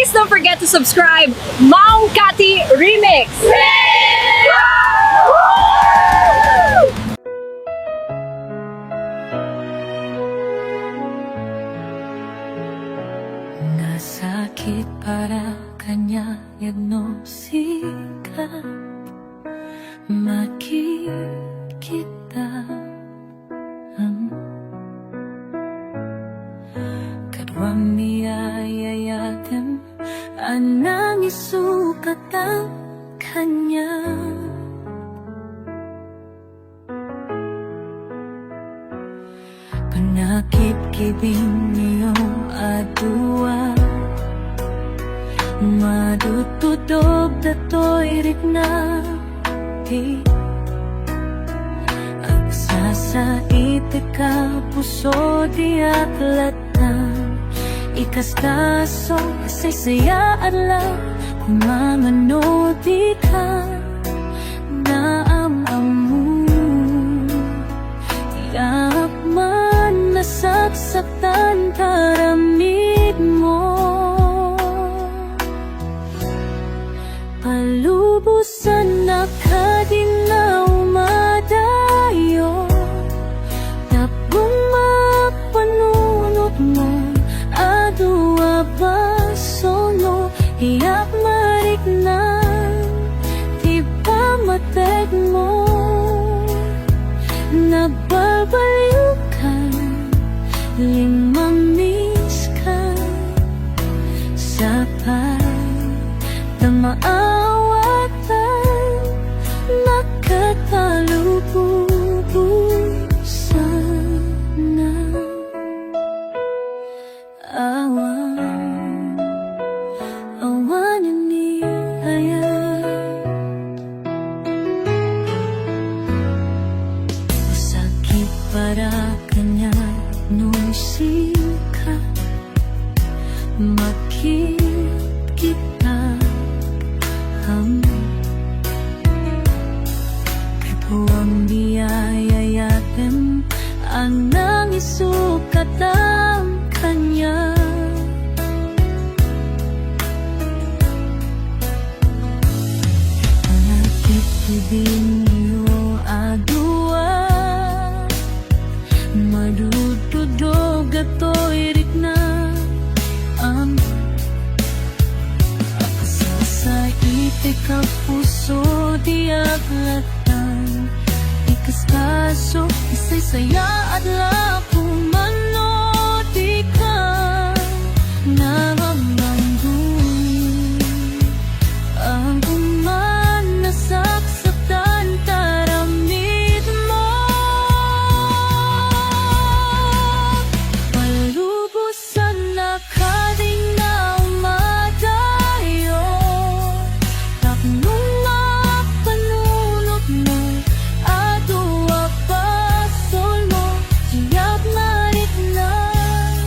please don't forget to subscribe Maong Kati Remix! Nasakit para kanya diagnosika, makikita kadwang niyayayatan anang isukat ang kanya. Panakit-kibing niyong adua, madutudog dato'y rikna di agsasait ka puso di aklatan ikaskaso kasaysayaan lang kung mangano di ka naamamu tiyak man nasaksaktan taramid mo palubusan na kadinaw madayo tapong mapanunot mo adua basono iyak mariknan di ba matek mo nagbabaliw ka limang miss ka sa pagdamaawatan nakatalububusan na awan ni sakit para kanya nusika makikita kadwang niyayayatan ang nangisukat ang kanya. Panakit-ibig niyo adua, madududog ato'y rikna akasasait ka puso di aklatan ikaskaso isaysaya at lakong manodi ka namamangguin ang uman nasaksaktan taramid mo palubusan na kadinaw madayo tapnong mapanunot mo adua pasol mo tiyak mariknan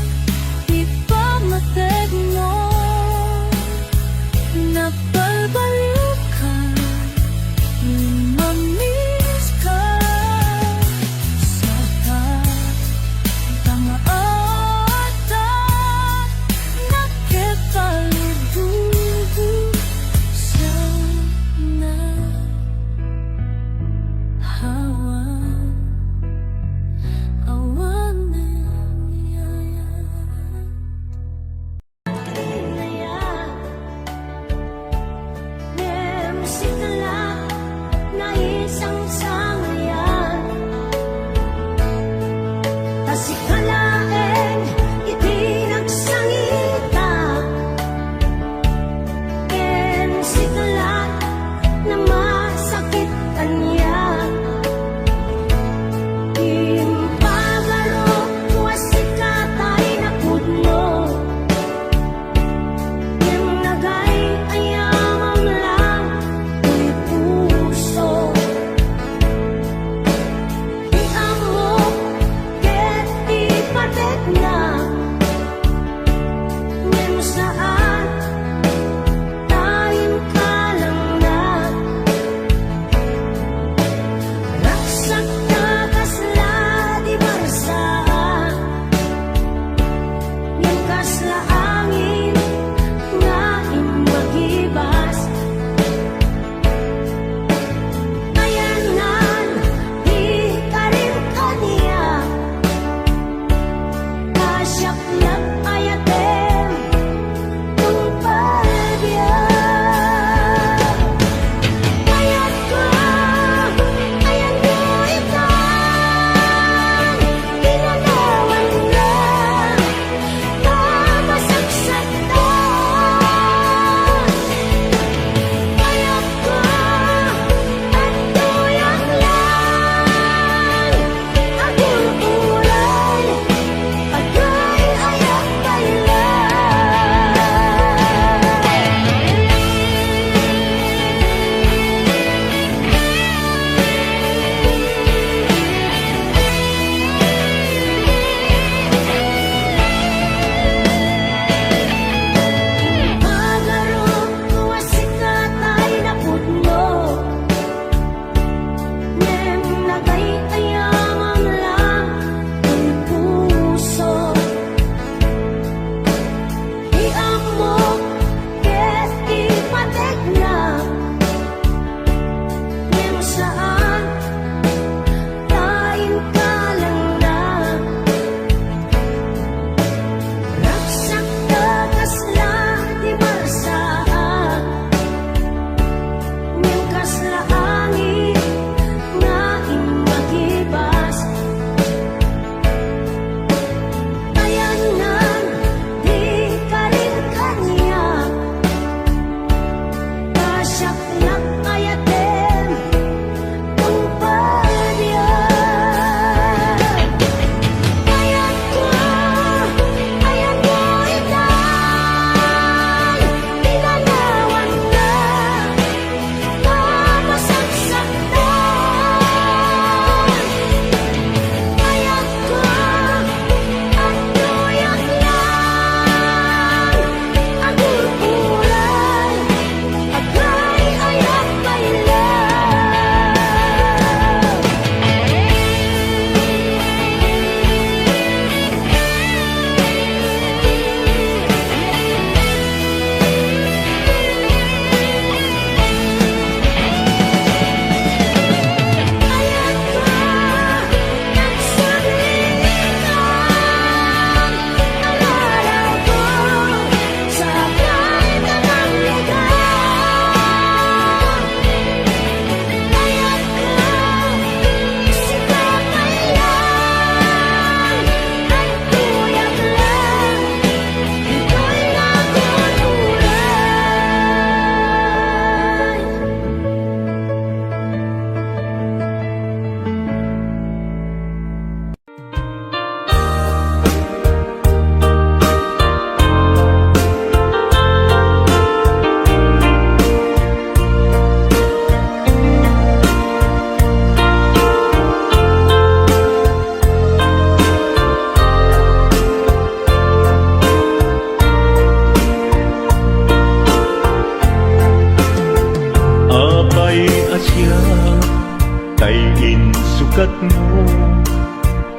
sukat mo,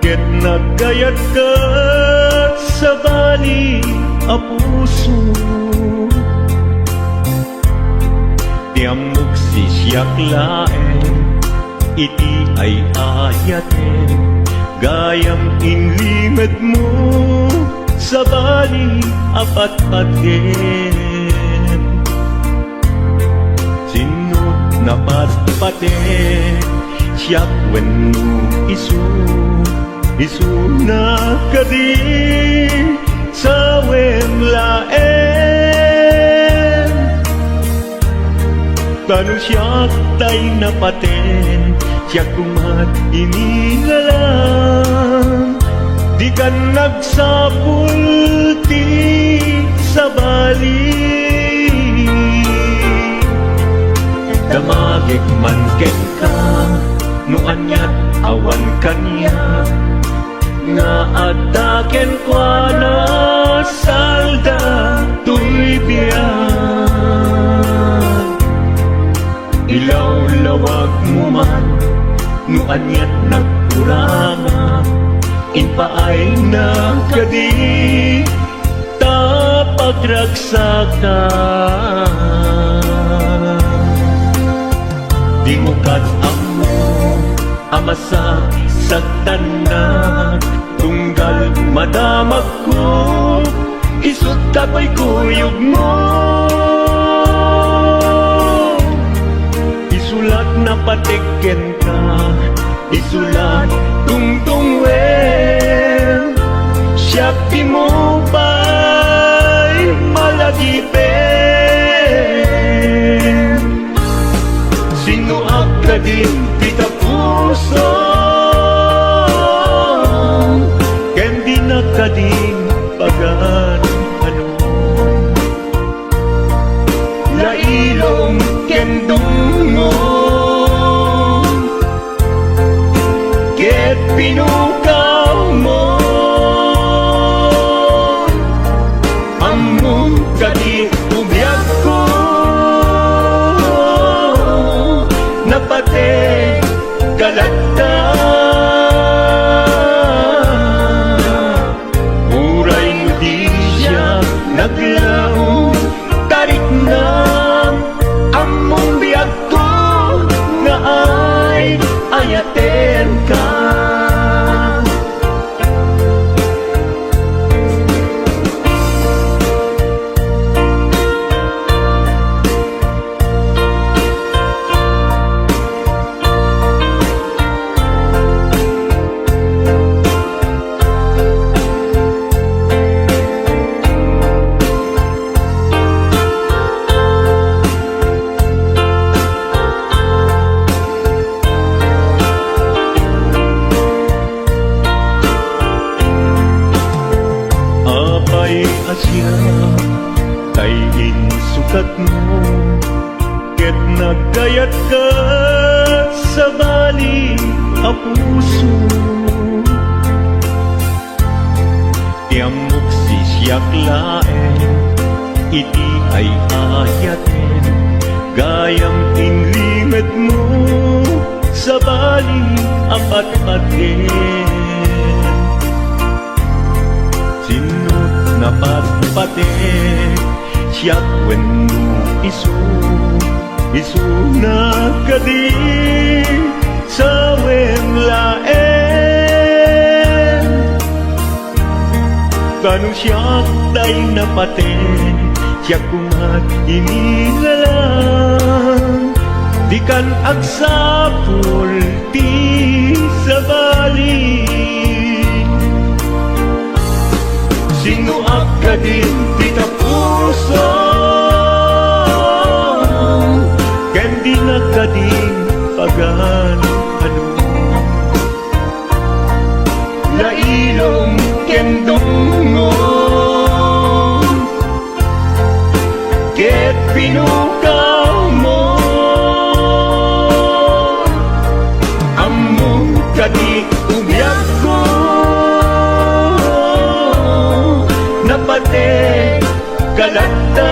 ket nagkayat ka sa bali a puso. Tiamok si siyak laeng, iti ay ayaten, gayam inlimed mo sa bali apat-paten. Sinut na patpaten, siyak wenno isu na kadi sa wemlaen. Tanu siyak tay napaten, siyak kumat inilalang, di ka nagsapul ti sa bali. Damagik man ken ka, no anyat awan kanya, nga ataken kwa na salda tuy biyan. Ilaw-lawag mo man, no anyat nagkuranga, inpaay na kadi tapagragsakan. Di mo amo amasa sa tanan, tunggal madamag ko, isut kapoy kuyog mo. Isulat na patiken ka, isulat tungtungwen, siyak di mo ba'y malagipen. Sino ka din kita puso, ken di na ka din pagan ano. Lailong ken dungo, ket pinukaw mo, among kadi ubiyag ko, napate kalagta. Uray mo di siya naglaong, tarik na among biyag ko, nga ay ayaten ka. Asya kay insukat mo, ket nagkayat ka sa bali a puso. Tiamok si siyak laeng, iti ay ayaten, gayam inlimed mo sa bali apat-paten. Sinut na patpaten, siyak wenno isu na kadi sa wemlaen. Kanu siyak tay napaten, siyak kumat inilalang, di kan agsapul ti sa bali. Sino ka din kita puso, ken di na ka din pagan ano. Lailong ken dungo, ket pinukaw mo, among kadi ubiyag ko, napate kalagta.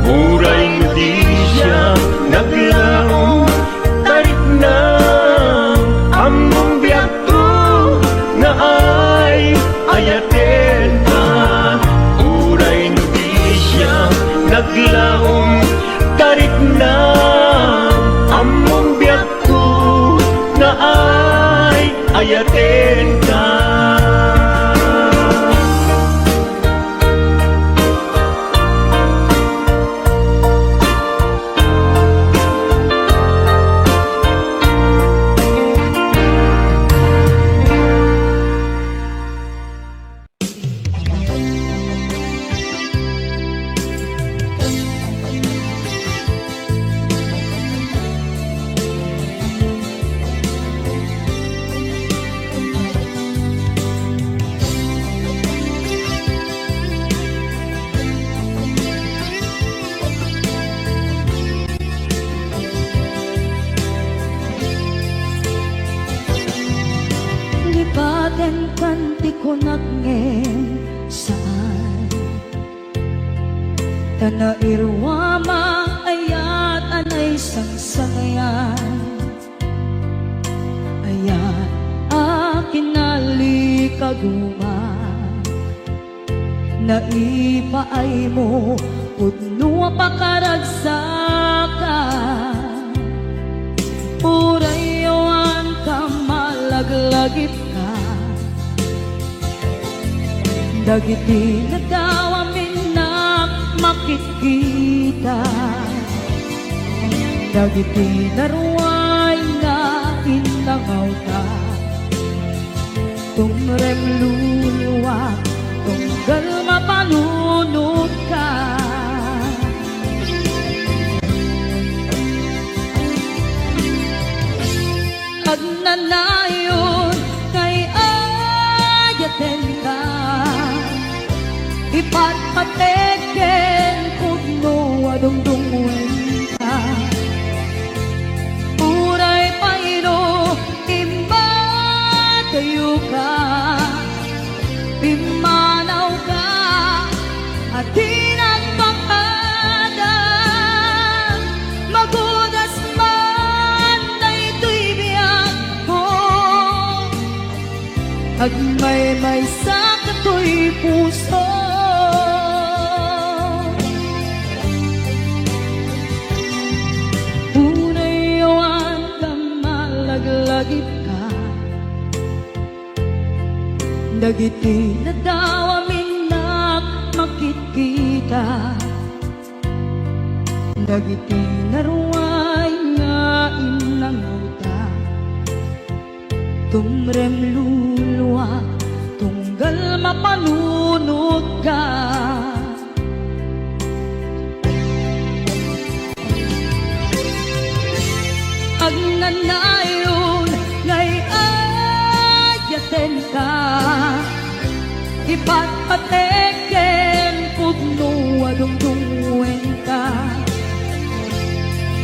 Uray mo di siya naglaw, bayaten ka. Lipaten kanti ko nagngem saan Tana irwama ayat anay sangsangayan Ayat akin nalikaguma Naipaay mo udno pakaragsakan Urayawan ka malaglagip ka Dagiti na daw amin na makikita Dagiti na ruway na inangaw ka Tumrem luluwa tunggal mapalunod ka Agnanayon kay ayaten ka Ipatpateken pugno adungdungwen ka Uray paino imbatayo ka Pimanaw ka at tinagpakada Magudas man na ito'y biyak ko Agmay-may sa kato'y puso Unayawan ka malaglagip ka Dagiti na daw amin na makikita Dagiti na ruway nga inanguta Tumrem luluwa tunggal mapalunod ka Agnanayon ngay ayaten ka Ipatpateken pugno adungdungwen ka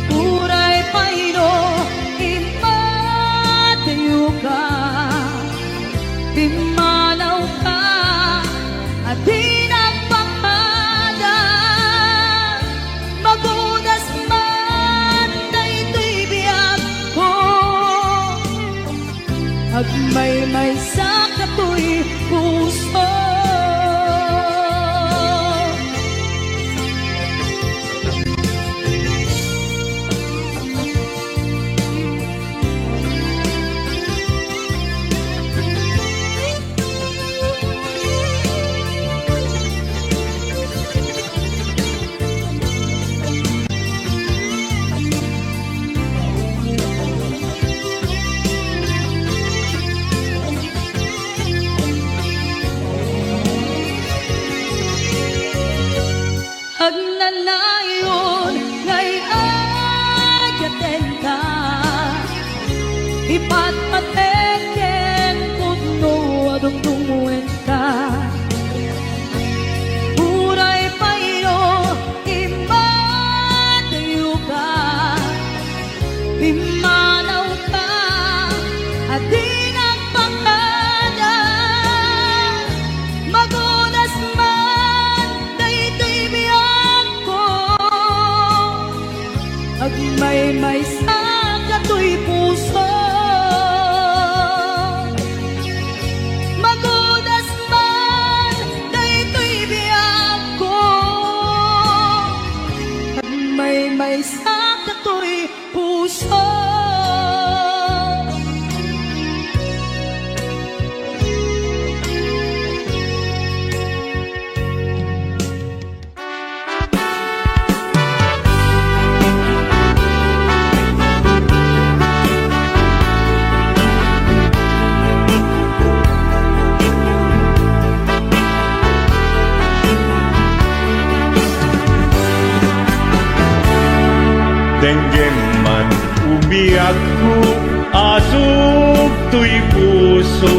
Uray paino imatayo ka Pimanaw ka at tinagpakada Magudas man na ito'y biyak ko Agmay-may sa kato'y puso Denggem man umiyak ko, asog to'y puso.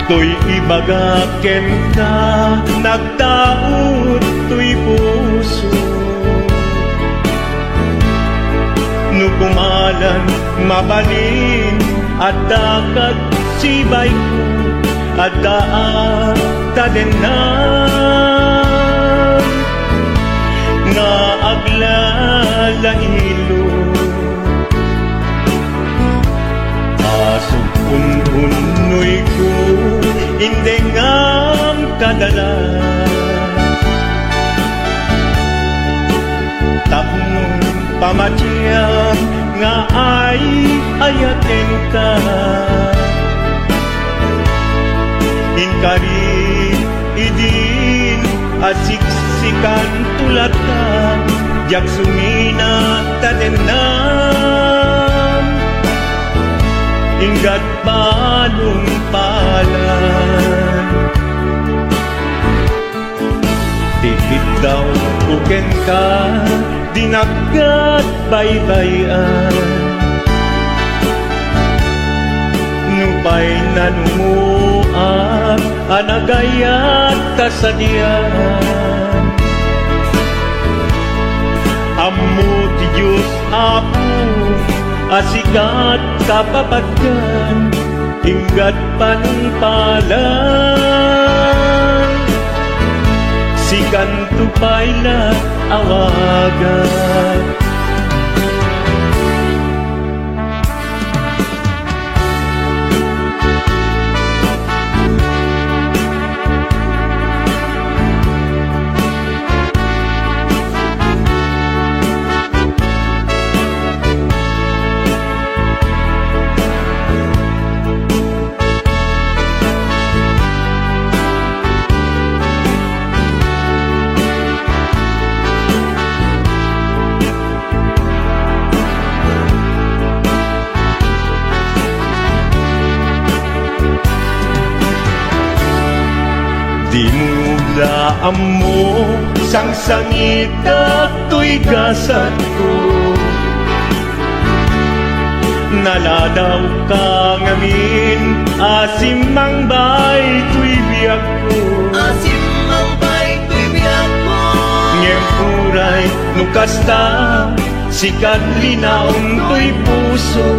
To'y ibagaken ka, nagtaot to'y puso. Nukumalan, mabalin, at dakat sibay ko, at daan tadenan. Nga aglalahilo, asog unhunoy ko, hindi ngam kadala. Tapong pamatyang nga ay ayaten ka. Inkari idin asiksikan tulat ka, jak sumina tadenan. Ingat palong palan, tikit daw uken ka, dinagat baybayan. Nupay nanumuap, anagayat kasadyan. Ammo ti Diyos Apo, asikat kapapatkan, ingat panungpalan. Sikan tupay na awagan. Di mula mo sang sangit at to'y gasat ko. Naladaw ka ngamin, asim ang bay to'y biyak ko. Asim ang bay to'y biyak ko. Ngempuray nukasta, sikat linaong to'y puso,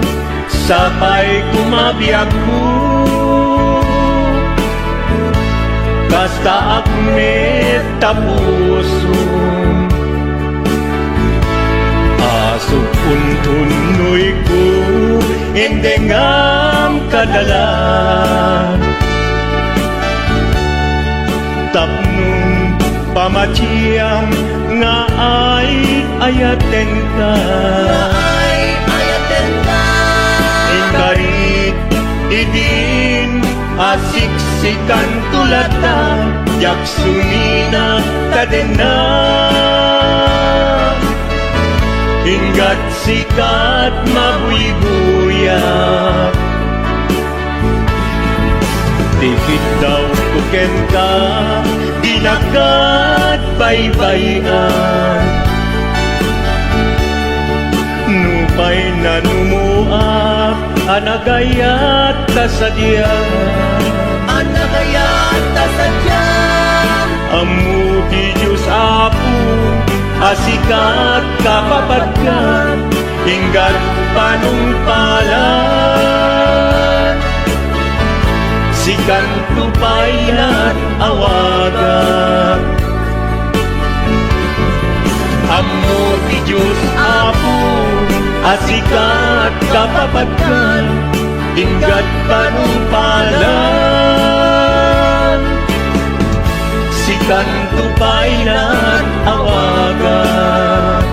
sapay kumabiyak ko. Basta akmet tapuso, asok untunoy ko, hindi ngam kadalan. Tapnong pamatyang nga ay ayaten ka. Ay ayaten ka. Ingarit idin asiksikan tulata, jak sumina kadena. Ingat sikat mabuy-buyak, tikit daw kuken ka, dinagat baybayan. Nupay na numuak, anagayat kasadyan. Anagayat kasadyan. Ammo ti Diyos Apo, asikat kapapatkan, ingat panungpalan. Sikan tupayan awagan. Ammo ti Diyos Apo, asikat kapapatkan, ingat panungpalan. Sikan tupayan awagan.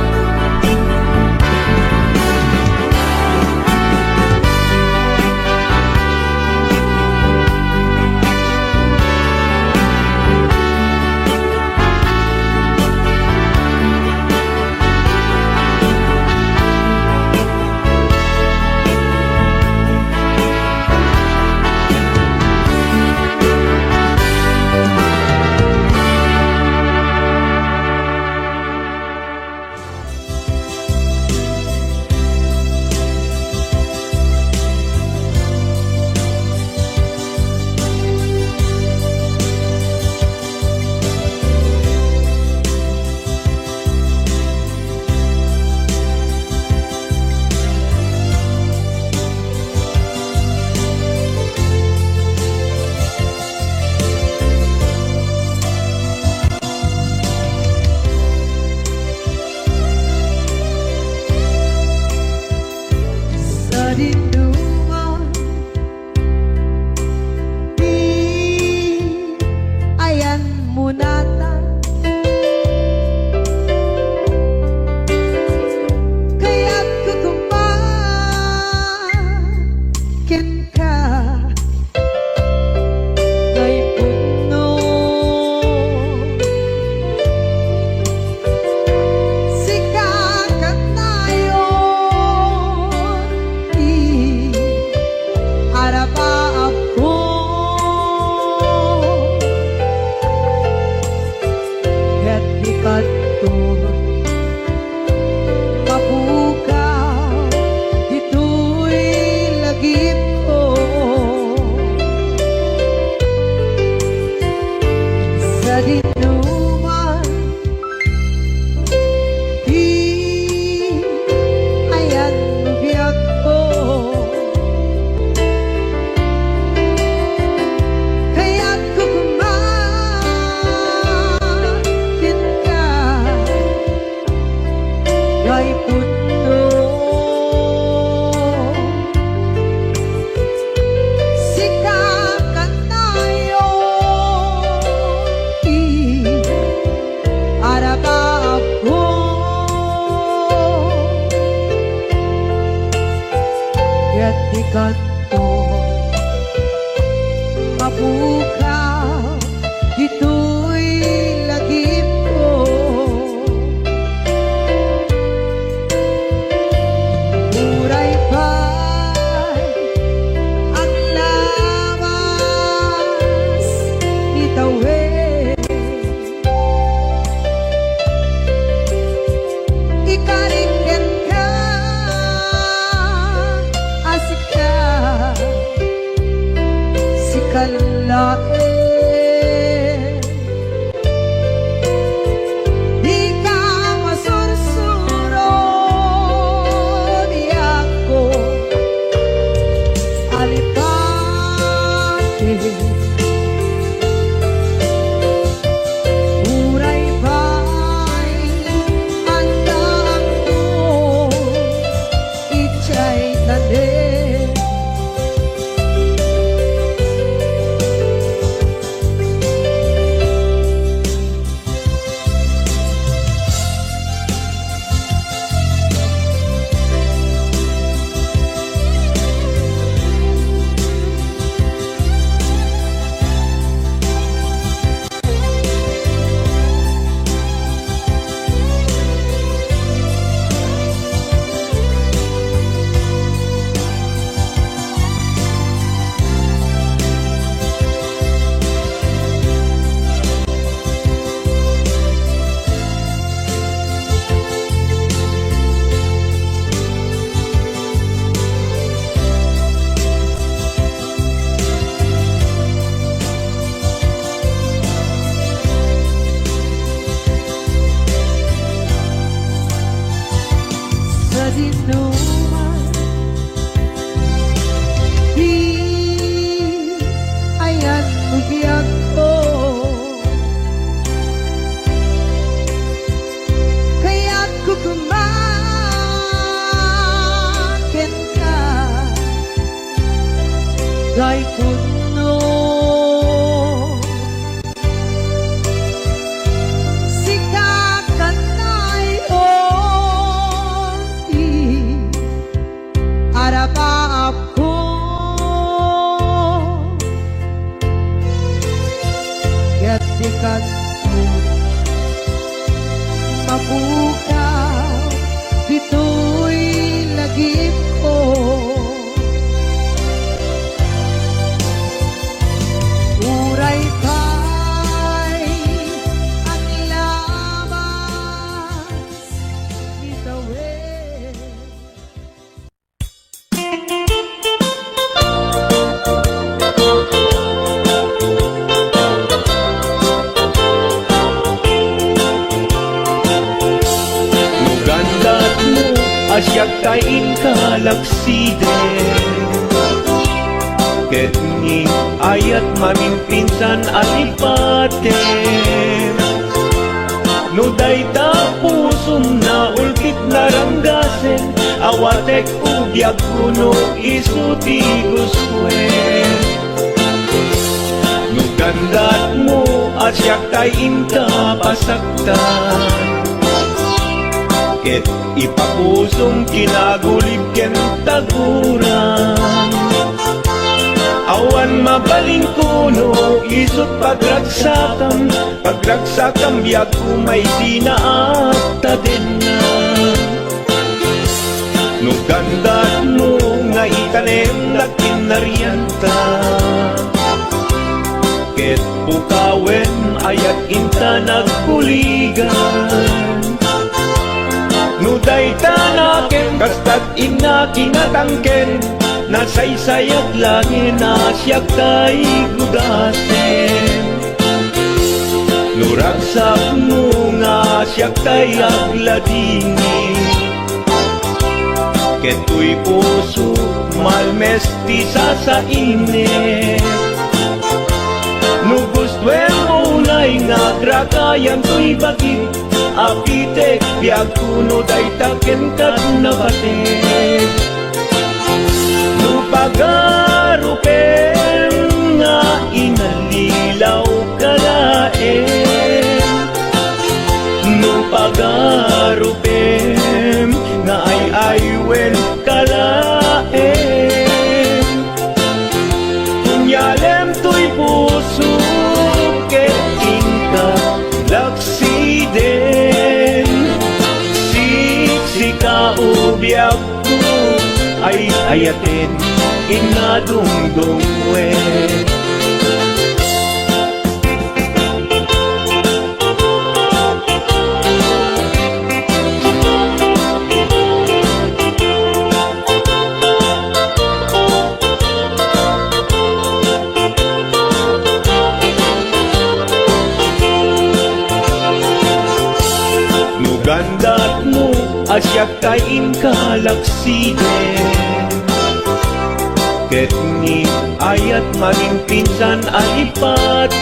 mapukaw, dito'y lagip ko. Muray pa'y ang lawas ni Tawid. Ikariken ka, asika, si kalain. Di ka masursuro, di ako alipate. Muray pa'y ang daan ko, itsa'y tanin. Sa dinuman, di ayan bugyan ko. Kaya't kukumakin ka, gay puno. Arabap ko gatikan mo mabukaw, dito'y lagip ko. Muray pa'y ang lawas ni Tawid. Nugandat mo asyak tain kalaksiden. Ket ni ayat mamimpinsan alipaten. No dayta pusum na ulkit naranggasen, awatek ugyag kuno isuti guswen. Nugandat mo asyak tain kapasaktan. Ket ipapusong kinagulib ken taguran. Awan mabaling kuno isut pagragsakan, pagragsakan biag kumay sinaat tadenan. Nugandat mo nga itanem na kinarianta. Ket pukawen ayat inta nagkuligan. Nuday tanaken kastat ina kinatangken, nasaysayat langin asyak tay gudasen. Nuragsak mo nga asyak tay agladini. Keto'y puso malmestisa sa init. Nugustwen mo unay nga grakayan to'y bagit. Apitek biag kuno day taken kat nabatek. Nupagarupen nga inalilaw kalaen. Nupagarupen nga ay aywen kalaen. Kunyalem to'y ayatin inadungdungwe. Nugandat mo asyak kain kalaksiden, ket ni ayat maging pinsan alipatem.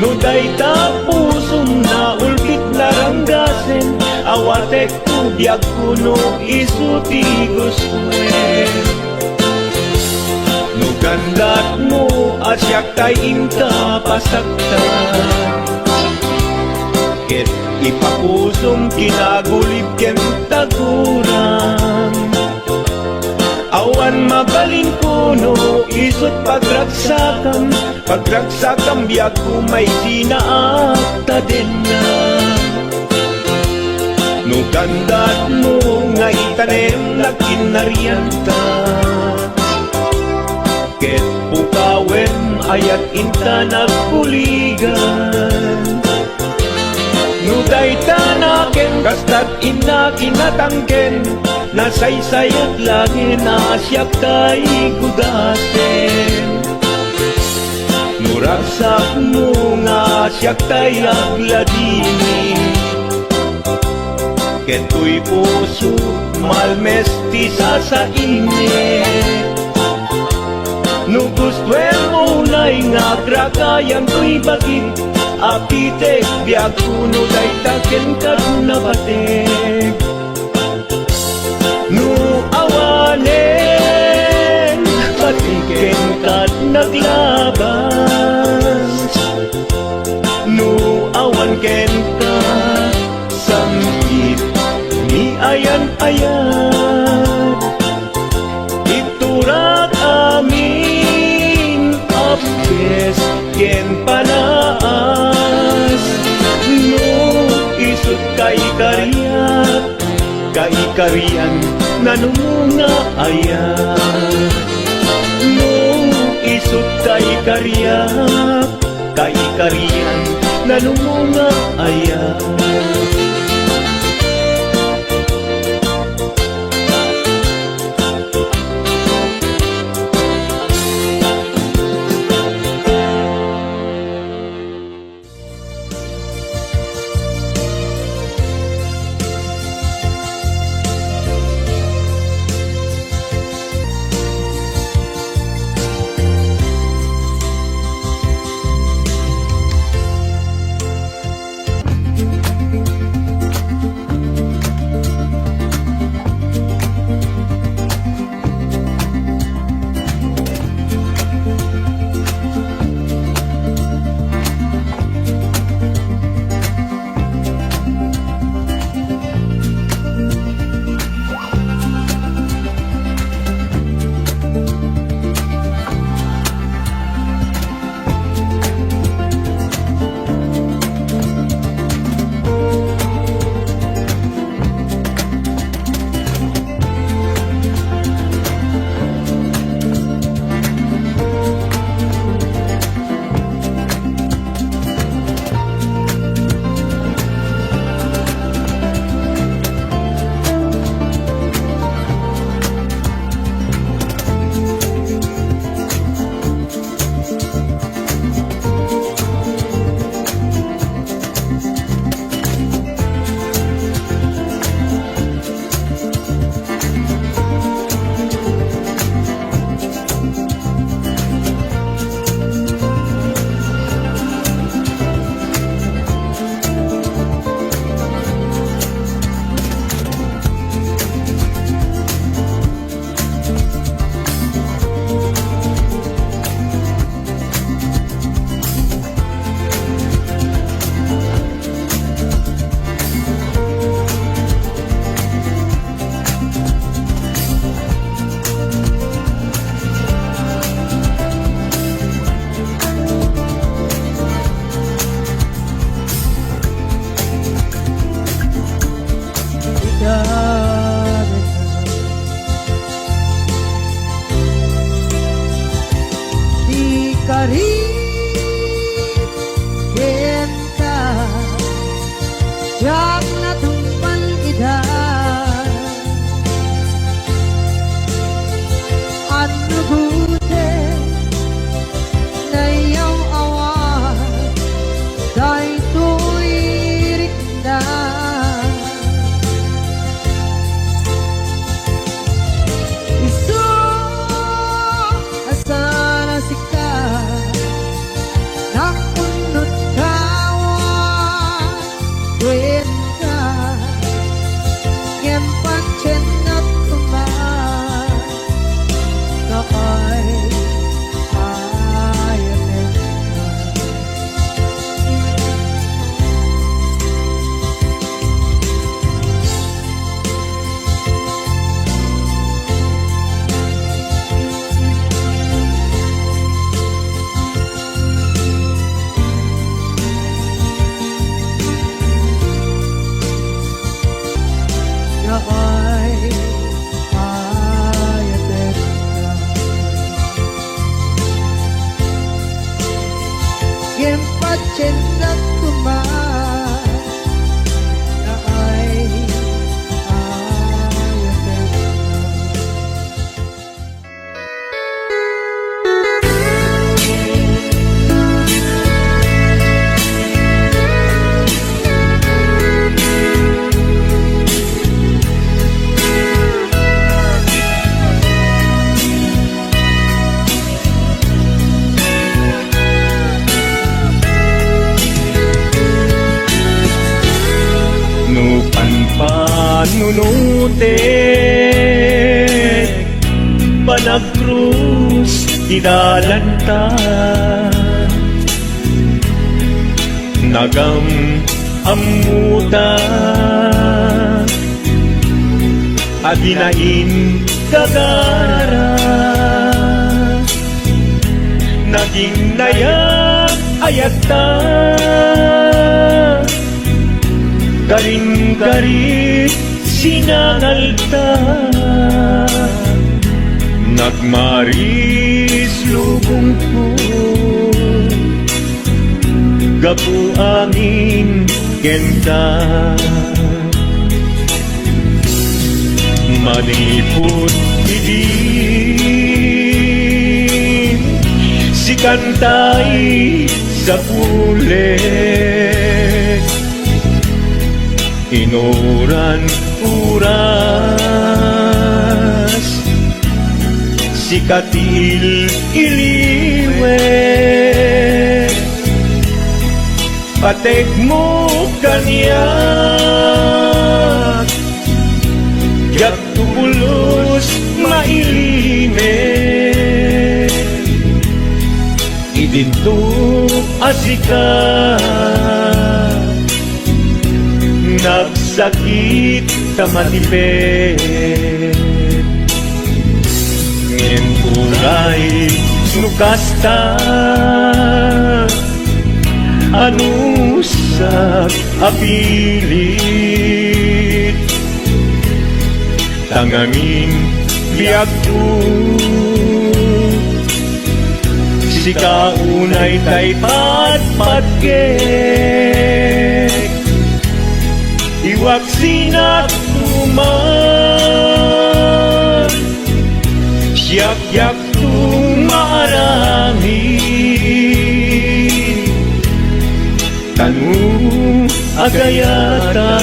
Nuday tapusum na ulpit laranggasen, awatek tubyag kuno isuti guswen. Nugandat mo asyak kain kapasaktan, ket ipapusong kinagulib ken taguran. Awan mabalin kuno isut pagragsakan, pagragsakam biag kumay sinaakta din na. Nugandat mo nga itanem na kinarianta, ket pukawem ayat inta nagpuligan. Nuday tanaken kastat ina kinatangken, nasaysayat langin asyak tay gudasen. Nuragsak mo nga asyak tay agladini, keto'y puso malmestisa sa init. Nugustwen mo na'y nga gragayan to'y bagit, apitek biag kuno day taken kat nabatek. Nu awanen patiken kat naglabas, nu awan ken ka samkit ni ayan-ayan. Iturak amin apkes ken panaas, no isut kay kariyak, kay kariyan nanumunga ayan. No isut kay kariyak, kay kariyan nanumunga ayan. karin ken ka siyak na tumpan ida at nagute na iyong awan dahil to'y rikda iso asana sika nakunod kawan kwenta ngempan chenat kuman kakay ayanin kakay ayanin Gempat cendak kuman na ay ayatin Nununutin Panagkrus Dinalanta Nagam amuta Adinain kagara Naging nayak ayata Garing-garit sinangalta Nagmaris lubong ko Gapu angin kenta Manipot idin Si kantay sa pulet Inuran uras Si katil iliwet Patek mo kanyak Yak tubulos mailimet Idinto asika Nagsakit kamatipet Ngin kulay nukasta Anusak apilit Tangangin biyak ko Sikaunay tay patpatgek Iwak sinak tuman Siyak-yak tumarami Tanong agayata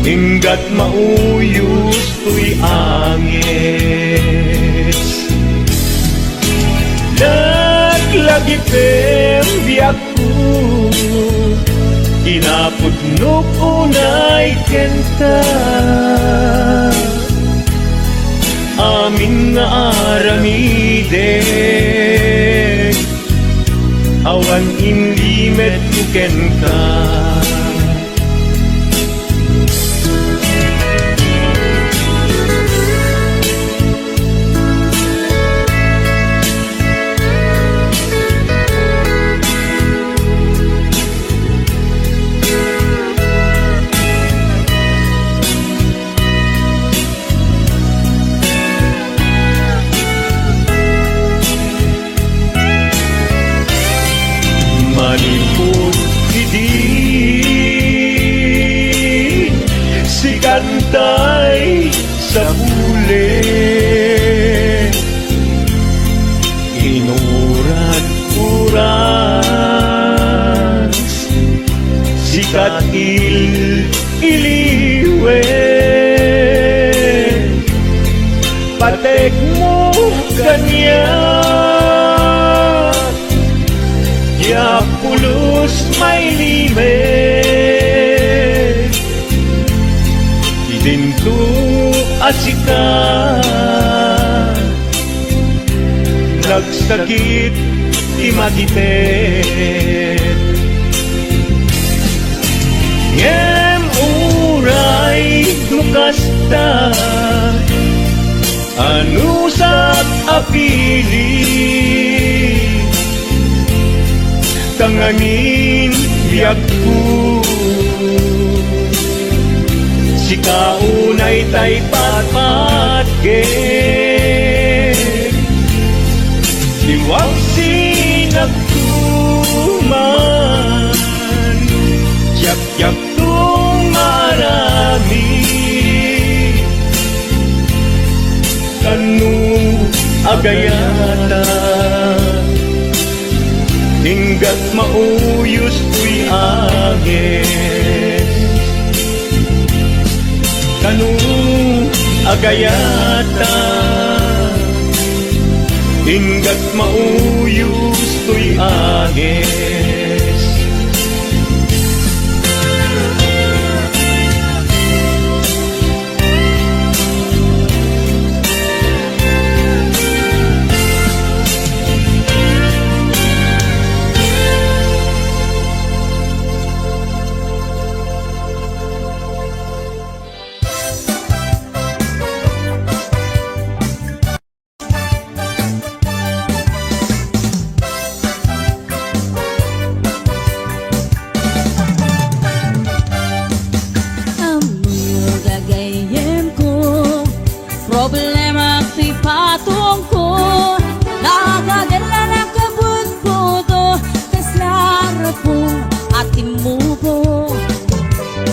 Inggat mauyos tuy angis Naglagi biyak ko Kinaputnok unay kenta Amin nga aramide Awan inlimet kuken ka inuran sikat iliwe patek mo kanya ya pulos may lime idinto asika nagsakit imatitet ngem uray nukasta anusat apili tanganin biyagku sikaunay tay patmatke Iwag sinagtuman Yak-yak tung marami Kanu agayata Hinggat mauyos tuy agis Kanu agayata hinggat mauyos tuy agis Problema ti patong ko Nagadala na kabut-buto Kas larap mo ating mubo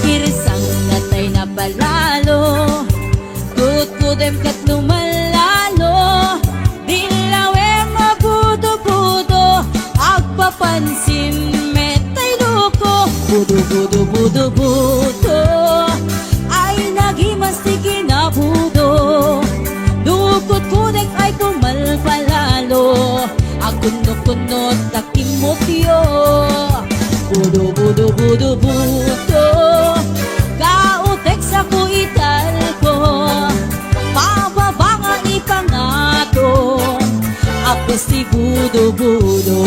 Kirisang natay na balalo Kut-kutem kat lumalalo Dilawe mabudo-budo Agpapansin metay luko Budo-budo-budo-budo Ay nagimastigin na budo Dukot-kudek ay pumalpalalo Akunot-kunot takimotyo Budo-budo-budo-budo Kautek sa kuital ko Pababa nga ipangato Apos ti budo-budo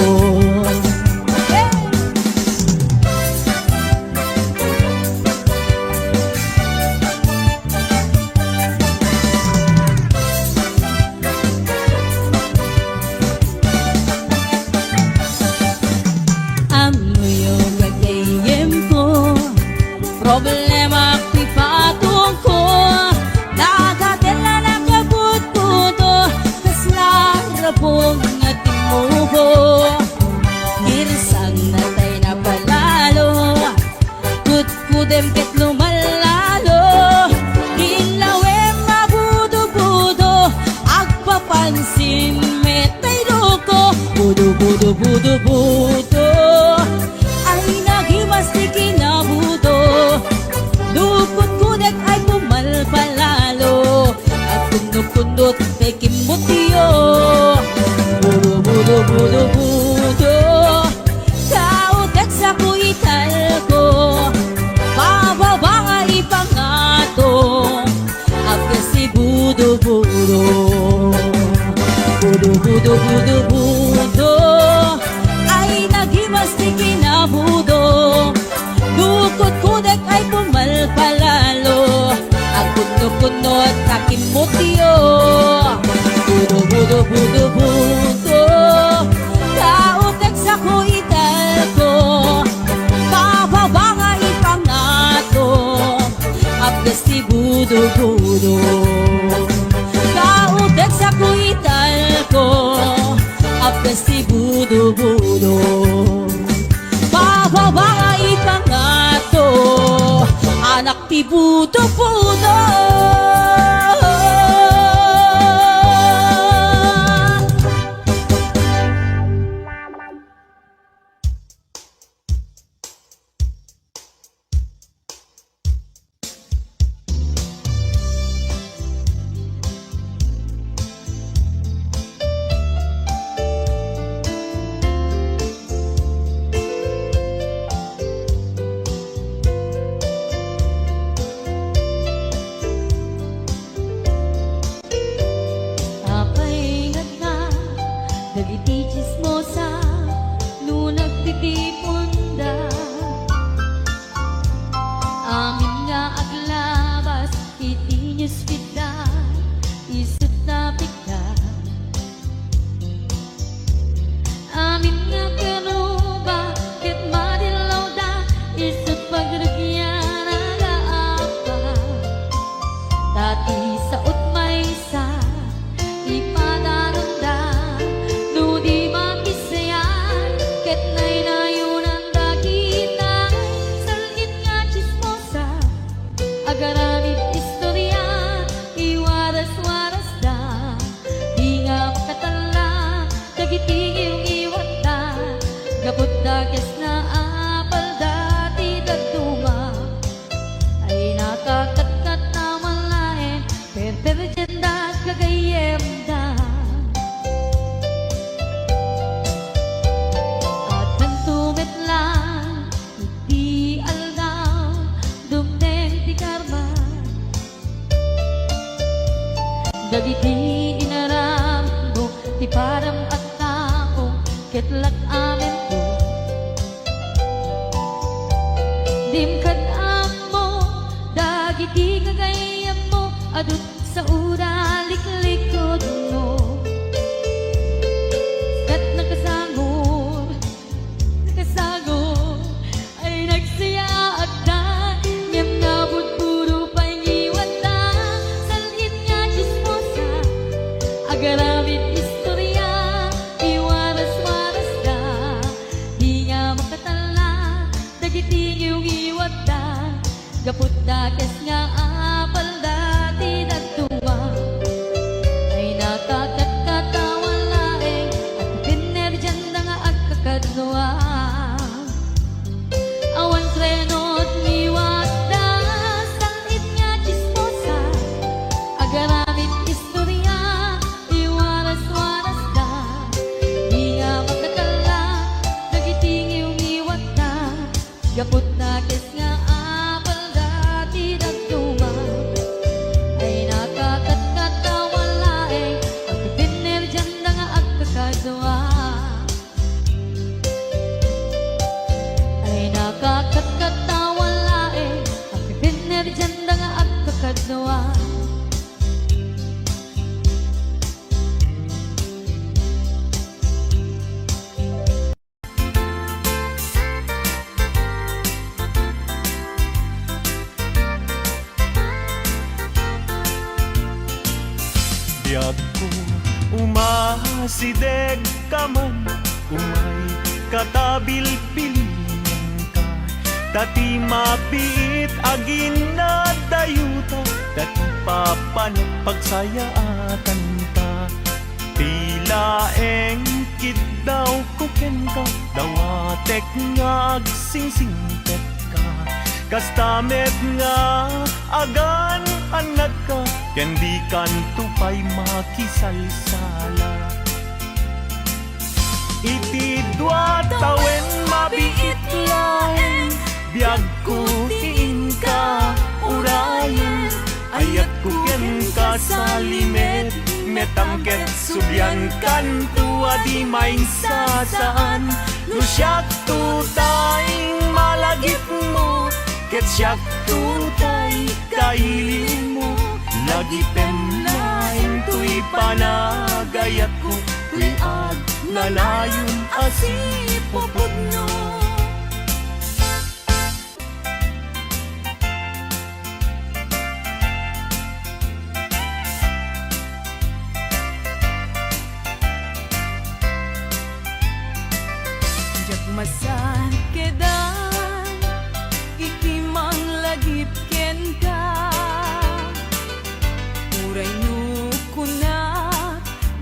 Problema ti patong ko Nagatela na kabut-budo Kas larapong ating mubo Kirsang natay na palalo Kut-kudem ket lumalalo Dilawe mabudo-budo Agpapansin metay luko Budo-budo-budo-budo Ay nagimastigin na budo Dukot-kudek ay pumalpalalo At kundot-kundot ay kimutyo Budo-budo-budo-budo Kautek sa kuital ko Pababa nga ipangato Agkas si budo-budo Budo-budo-budo-budo Ay nagimastigin na budo Dukot-kudek ay pumalpalalo Agkunot-kunot kakimutyo Budo-budo-budo-budo Kautek sa kuital ko Pababa nga ipangato Agkas ti budo-budo Kautek sa kuital ko Agkas ti budo-budo Pababa nga ipangato Anak ti budo-budo Dagiti chismosa no nagtitipon da. Amin nga aglabas iti newsfeed da, isut na pigda. Amin nga kanuba ket madilaw da, isut pagragyan agaapa. Dati sa utmaysa ipadananda, no di makisayan ket naynayunan dakita. Salit nga chismosa agaramid istorya, iwaras-waras da, di nga makatala dagiti iwat da. Gapot da kes na apal dati daduma, ay nakakatkat na malain perperjenda kagayem da. At nagtumit lang iti aldaw dumdeng ti karma, dagiti inaram mo ti param at tao ketlat amen ko. Dimkad mo dagiti kagayam mo adut sa ura liklikod mo. Kat nakasangod ay nagsaya at da, ngem nabot puro paingiwan da. Salit nga chismosa agaramid istorya, iwaras-waras da, di nga makatala dagiti iwat da. Gapot da kes nga apal dati daduma, ay nakakatkatawa laeng at pinerjan da nga agkakadwa. Awan trenot liwat da, salit nga chismosa agaramid istorya, iwaras-waras da, di nga makatala dagiti iwat da. Gapot na kes nga apal dati daduma, ay nakakatkatawa laeng at pinerjan da nga agkakadwa. Ay nakakatkatawa laeng at pinerjan da nga agkakadwa. Biyag ko umasideg ka man, umay katabil-bilinan ka. Dati mabiit agin na dayuta, dati papanot pagsayaatan ka. Tila engkit daw kuken ka, dawatek nga agsingsingpet ka. Kastamet nga agan anag ka, ken di kan tupay makisalsala. Iti dua tawen mabiit laeng, biyag ko tiin ka urayan. Ayat ko ken ka sa limet, metangket subyan kan tua di mainsasaan. No siyak tutaing malagip mo, ket siyak tutay kailin mo. Lagi penlaeng tuy panagayat ko, tuy ag nalayon asipupod no. Masan kedan ikimang lagip ken ka, uray no kuna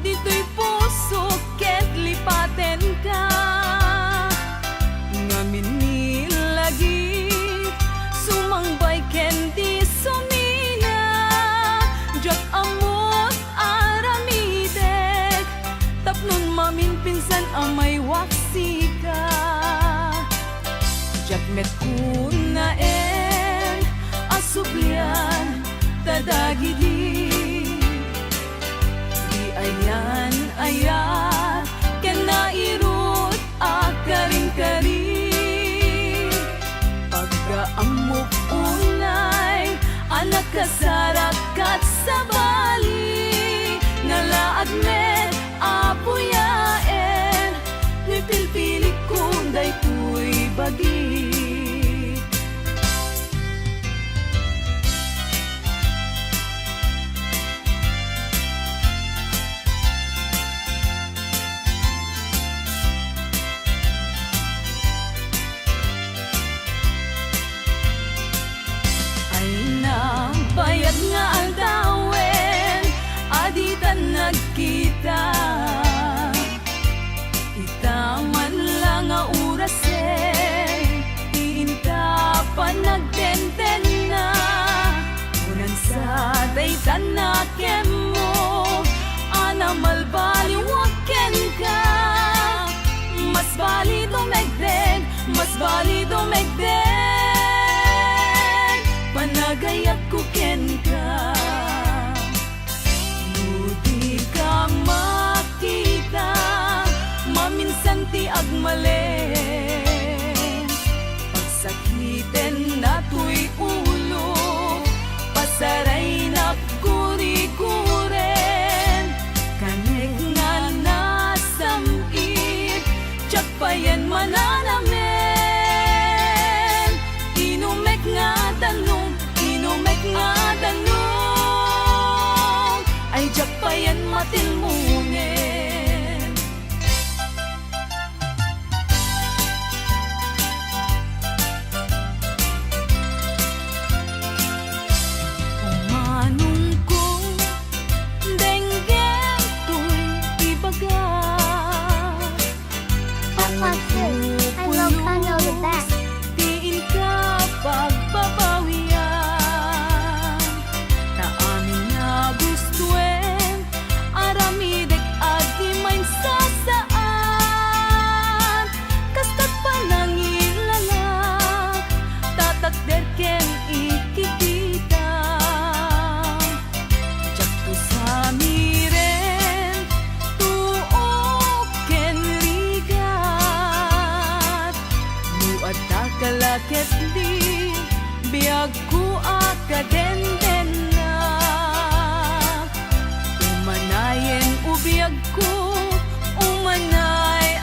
dito'y puso ket lipaten ka. Ngamin nilagip sumangbay ken di sumina, jak amot aramidek tapnon mamin pinsan amay waksi ka. Jakmet kunaen asublian tadagidi, di ayan ayat sa bali Nalaag met apuyaen Ni pilpili kunday tuy bagi Bayag nga ang dawen, aditan nagkita Ita man lang nga orasen, iinta pa nagtenten na Unan sa daytan na kemo, anamal baliwaken ka Mas bali dumegdeg, mas bali dumegdeg Panagayak ko ken ka Nudi ka makita Maminsan ti agmalen Pagsakiten na tuy ulo Pasaray na kuri-kuren Kanig nga nasamit Tsak pa yan mananamen Inumek nga tanong Inumek nga tanong Ay jak pa yan matilmunin Umanong ko Denggem to'y ibaga I love Kano the best. Tiin ka pagbabawian Ta amin na gustuen Aramidek at di main sasaan Kastat pa nang ilalak Tatakder ken ikikita Tsak to sa miren Tuok ken ligat Muad takalakit di Biag ko akadenden na Umanayen ubiag ko Umanay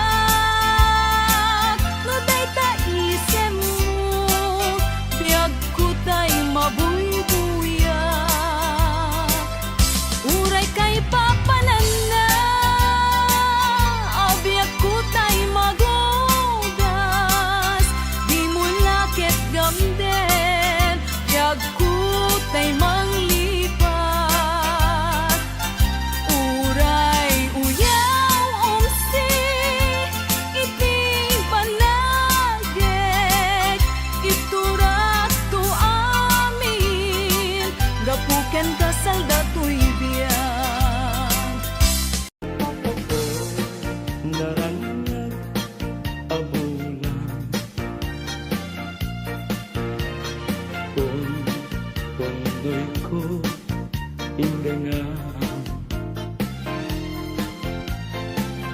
aliliwag No day ta isem mo Biag ko tay mabuybuyak Uray kay papanan na Abiag ko tay magugas Di mo lakit gamden Biag ko tay manglipat Uray uyaw umsi Iti panagek Iturak to amin Gapuken kasal dato'y biyag Narangag abulan Pondoy ko indangan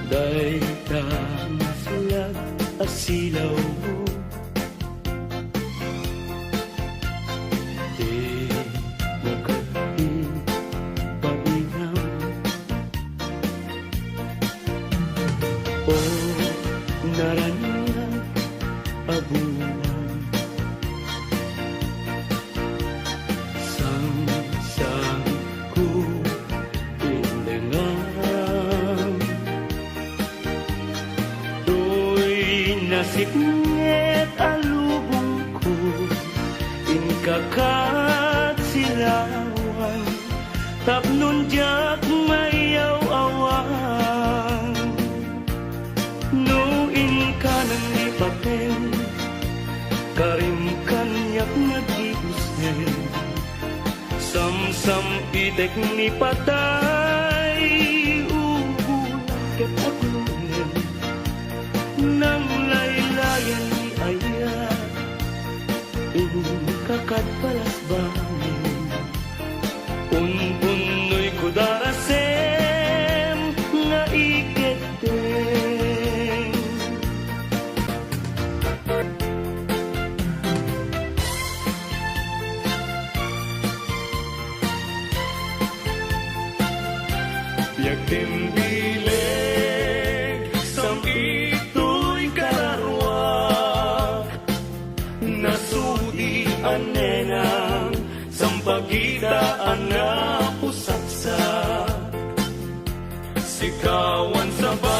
Day ta maslag asilaw mo Di mo kati painam O narangag abulan Sang ko indangan To'y nasiknget alubong ko Inkakat silawan Tapnon jak mayaw-awan No inkanang lipaten Karim kanyak nag-iusin Sam idek ni patay Ugulat aglunin Nang laylayan ni ayat Kakad palas bangin Unpunoy ko darasem Nga iketeng awan sa